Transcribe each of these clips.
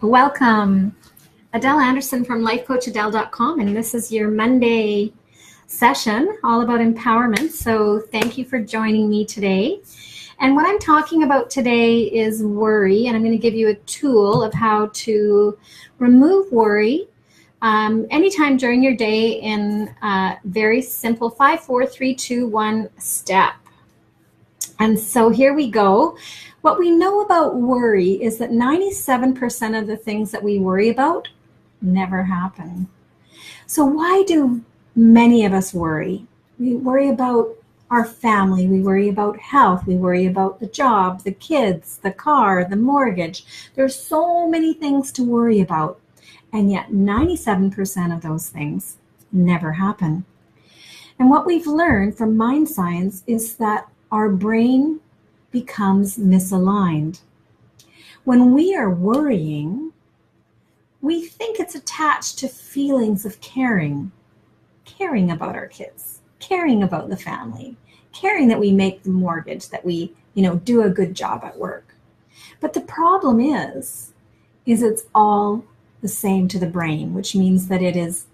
Welcome. Adele Anderson from lifecoachadele.com, and this is your Monday session all about empowerment. So thank you for joining me today. And what I'm talking about today is worry, and I'm going to give you a tool of how to remove worry anytime during your day in a very simple 5, 4, 3, 2, 1 step. And so here we go. What we know about worry is that 97% of the things that we worry about never happen. So why do many of us worry? We worry about our family, we worry about health, we worry about the job, the kids, the car, the mortgage. There's so many things to worry about, and yet 97% of those things never happen. And what we've learned from mind science is that our brain becomes misaligned. When we are worrying, we think it's attached to feelings of caring about our kids, caring about the family, caring that we make the mortgage, that we, do a good job at work. But the problem is it's all the same to the brain, which means that it is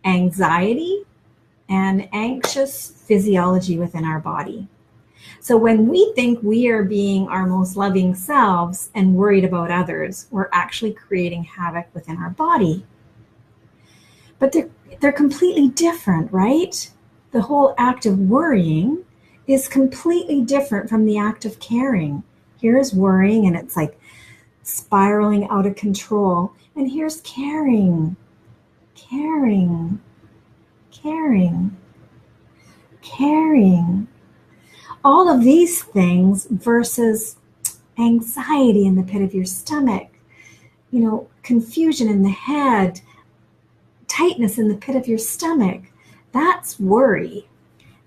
anxiety and anxious physiology within our body. So when we think we are being our most loving selves and worried about others, we're actually creating havoc within our body. But they're completely different, right? The whole act of worrying is completely different from the act of caring. Here's worrying and it's like spiraling out of control. And here's caring. All of these things versus anxiety in the pit of your stomach, confusion in the head, tightness in the pit of your stomach. That's worry,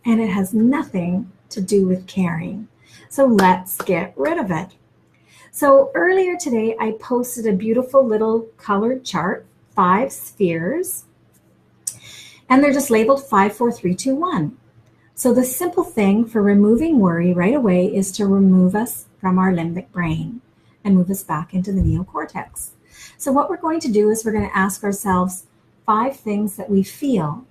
and it has nothing to do with caring. So let's get rid of it. So earlier today, I posted a beautiful little colored chart, 5 spheres, and they're just labeled 5, 4, 3, 2, 1. So the simple thing for removing worry right away is to remove us from our limbic brain and move us back into the neocortex. So what we're going to do is we're going to ask ourselves 5 things that we feel.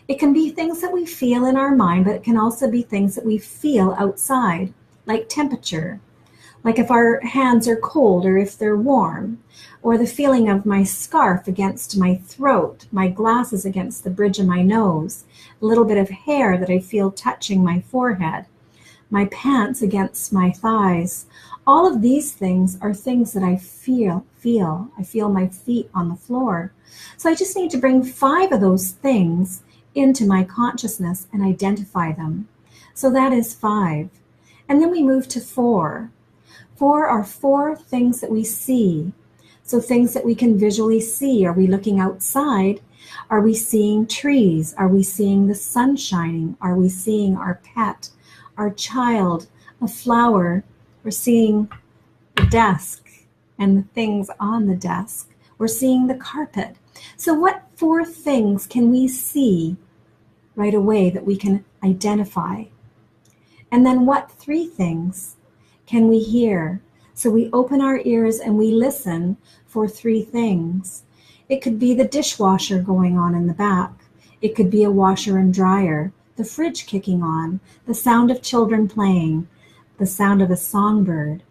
It can be things that we feel in our mind, but it can also be things that we feel outside, like temperature, like if our hands are cold or if they're warm, or the feeling of my scarf against my throat, my glasses against the bridge of my nose, a little bit of hair that I feel touching my forehead, my pants against my thighs. All of these things are things that I feel. I feel my feet on the floor. So I just need to bring 5 of those things into my consciousness and identify them. So that is 5. And then we move to 4. 4 are 4 things that we see. So things that we can visually see. Are we looking outside? Are we seeing trees? Are we seeing the sun shining? Are we seeing our pet, our child, a flower? We're seeing the desk and the things on the desk. We're seeing the carpet. So what 4 things can we see right away that we can identify? And then what 3 things can we hear? So we open our ears and we listen for 3 things. It could be the dishwasher going on in the back. It could be a washer and dryer, the fridge kicking on, the sound of children playing, the sound of a songbird.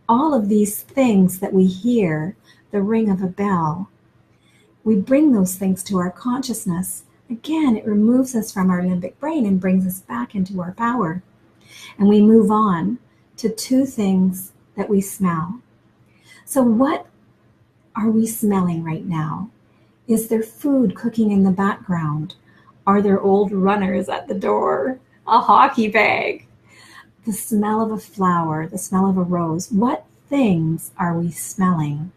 All of these things that we hear, the ring of a bell, we bring those things to our consciousness. Again, it removes us from our limbic brain and brings us back into our power. And we move on to 2 things that we smell. So what are we smelling right now? Is there food cooking in the background? Are there old runners at the door? A hockey bag? The smell of a flower, the smell of a rose. What things are we smelling?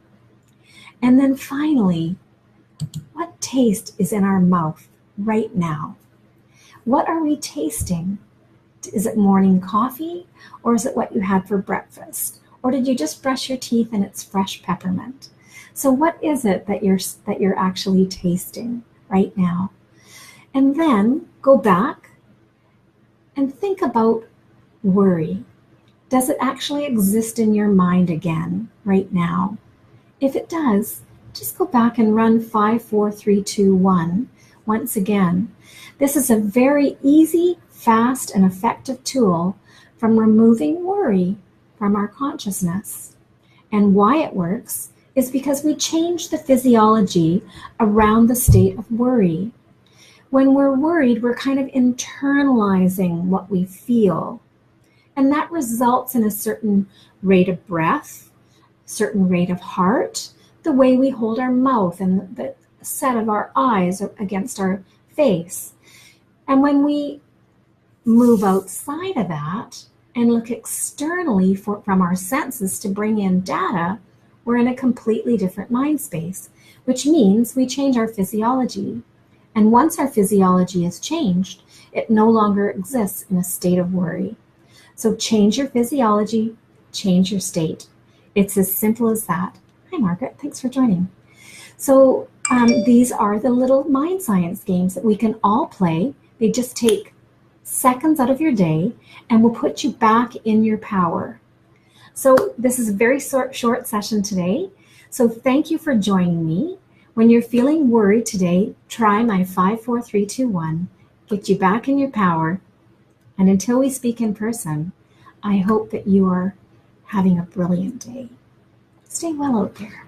And then finally, what taste is in our mouth right now? What are we tasting? Is it morning coffee, or is it what you had for breakfast? Or did you just brush your teeth and it's fresh peppermint? So what is it that you're actually tasting right now? And then go back and think about worry. Does it actually exist in your mind again right now? If it does, just go back and run 5, 4, 3, 2, 1 once again. This is a very easy, fast, and effective tool from removing worry from our consciousness. And why it works is because we change the physiology around the state of worry. When we're worried, we're kind of internalizing what we feel. And that results in a certain rate of breath, certain rate of heart, the way we hold our mouth and the set of our eyes against our face. And when we move outside of that and look externally from our senses to bring in data, we're in a completely different mind space, which means we change our physiology. And once our physiology is changed, it no longer exists in a state of worry. So change your physiology, change your state. It's as simple as that. Hi, Margaret. Thanks for joining. So these are the little mind science games that we can all play. They just take seconds out of your day and will put you back in your power. So this is a very short session today. So thank you for joining me. When you're feeling worried today, try my 5, 4, 3, 2, 1. Get you back in your power. And until we speak in person, I hope that you are having a brilliant day. Stay well out there.